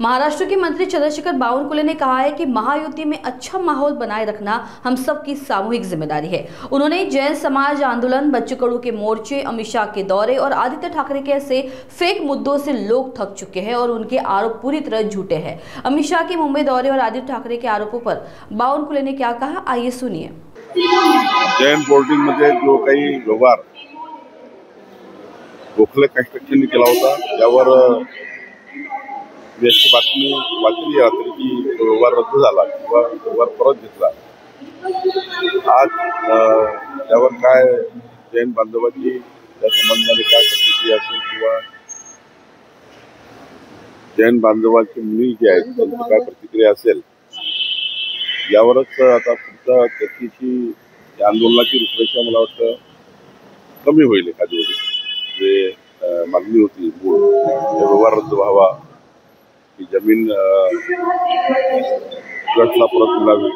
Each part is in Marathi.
महाराष्ट्र के मंत्री चंद्रशेखर बावनकुले ने कहा है कि महायुति में अच्छा माहौल बनाए रखना हम सबकी सामूहिक जिम्मेदारी है। उन्होंने जैन समाज आंदोलन, बच्चू कडू के मोर्चे, अमित शाह के दौरे और आदित्य ठाकरे के ऐसे फेक मुद्दों से लोग थक चुके हैं और उनके आरोप पूरी तरह झूठे हैं। अमित शाह के मुंबई दौरे और आदित्य ठाकरे के आरोपों पर बावनकुले ने क्या कहा, आइए सुनिए। जैन बोर्डिंग मध्ये जो काही व्यवहार गोखले कन्स्ट्रक्शनने केला होता त्यावर अशी बातमी वाचली रात्री की व्यवहार रद्द झाला किंवा व्यवहार परत घेतला। आज त्यावर काय जैन बांधवांची त्या संबंधाने काय प्रतिक्रिया असेल किंवा जैन बांधवांची मुली जी आहेत त्यांची काय प्रतिक्रिया असेल यावरच आता पुढच्या चर्चेची आंदोलनाची रूपरेषा मला वाटतं कमी होईल। एखादी वेळी जे मागणी होती मूळ व्यवहार रद्द व्हावा, की जमीन ट्रस्टला परत मिळावी,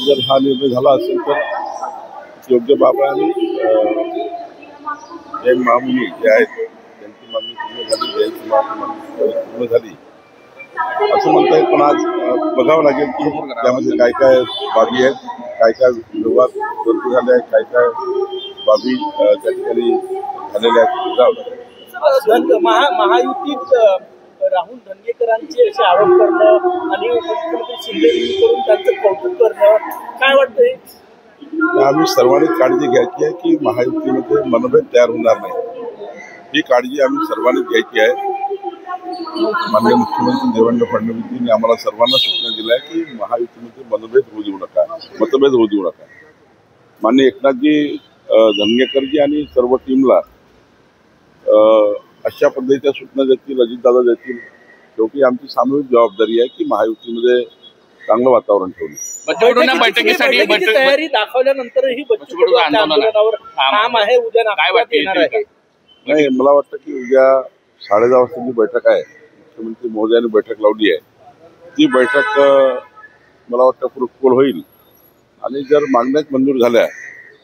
जर हा निर्णय झाला असेल तर योग्य बाब आहे। आणि जैन महामुनी जे आहेत त्यांची मागणी पूर्ण झाली, जैन समाजाची मागणी पूर्ण झाली असं म्हणता येईल। पण आज बघावं लागेल की त्यामध्ये काय काय बाबी आहेत, काय काय व्यवहार रद्द झाले आहेत, काय काय बाबी त्या ठिकाणी झालेल्या आहेत। महायुतीत राहुल धनगेकरांचे असे आरोप करणं आणि मुख्यमंत्री शिंदेकडून त्यांचं कौतुक करणं, काय वाटतंय? आम्ही सर्वांनी काळजी घ्यायची आहे की महायुतीमध्ये मनभेद तयार होणार नाही, ही काळजी आम्ही सर्वांनी घ्यायची आहे। माननीय मुख्यमंत्री देवेंद्र फडणवीसांनी आम्हाला सर्वांना सूचना दिल्या की महायुतीमध्ये मनभेद होऊ देऊ नका, मतभेद होऊ देऊ नका। माननीय एकनाथजी धनगेकरजी आणि सर्व टीमला अशा पद्धतीच्या सूचना देतील, अजितदादा देतील। शेवटी आमची सामूहिक जबाबदारी आहे की महायुतीमध्ये चांगलं वातावरण ठेवणे। बैठकीसाठी तयारी दाखवल्यानंतरही बच्चू कडू आंदोलनावर ठाम आहे, उद्या नागपुरात येणार आहे। नाही, मला वाटतं की उद्या 10:30 वाजता जी बैठक आहे, मुख्यमंत्री महोदयांनी बैठक लावली आहे, ती बैठक मला वाटतं फ्रुटफुल होईल आणि जर मागण्याच मंजूर झाल्या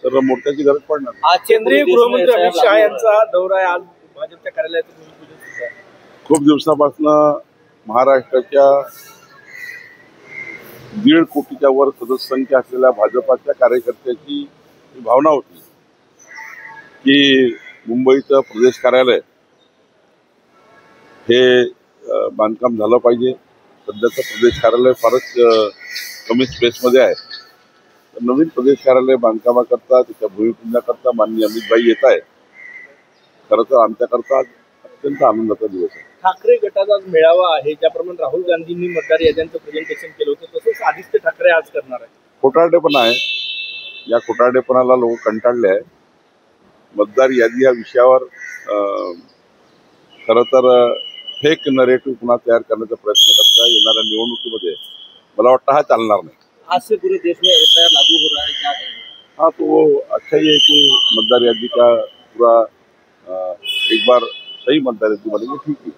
तर मोर्चाची गरज पडणार। आज केंद्रीय गृहमंत्री अमित शाह यांचा दौरा आहे, आज भाजपच्या कार्यालयाचं भूमिपूजन सुद्धा आहे। खूप दिवसापासून महाराष्ट्राच्या 1.5 कोटीच्या वर सदस्य संख्या असलेल्या भाजपाच्या कार्यकर्त्याची भावना होती की मुंबईचं प्रदेश कार्यालय हे बांधकाम झालं पाहिजे। सध्याचं प्रदेश कार्यालय फारच कमी स्पेसमध्ये आहे, तर नवीन प्रदेश कार्यालय बांधकामाकरता, त्याच्या भूमिपूजनाकरता माननीय अमित भाई येत आहे। खरं तर आमच्याकरता अत्यंत आनंदाचा दिवस आहे। ठाकरे गटाचा मेळावा आहे, ज्याप्रमाणे राहुल गांधींनी मतदार याद्यांचं प्रेझेंटेशन केलं होतं, तसंच आदित्य ठाकरे आज करणार आहे। खोटारडेपणा आहे, या खोटारडेपणाला लोक कंटाळले आहे। मतदार यादी या विषयावर खरं तर फेक नरेटिव्ह पुन्हा तयार करण्याचा प्रयत्न करता येणाऱ्या निवडणुकीमध्ये मला वाटतं हा चालणार नाही। आज से पूरे देश में एफआईआर लागू हो रहा है, क्या कहेंगे? हाँ, तो वो अच्छा ही है कि मतदार यादी का पूरा एक बार सही मतदार यादी बनेगी, ठीक है।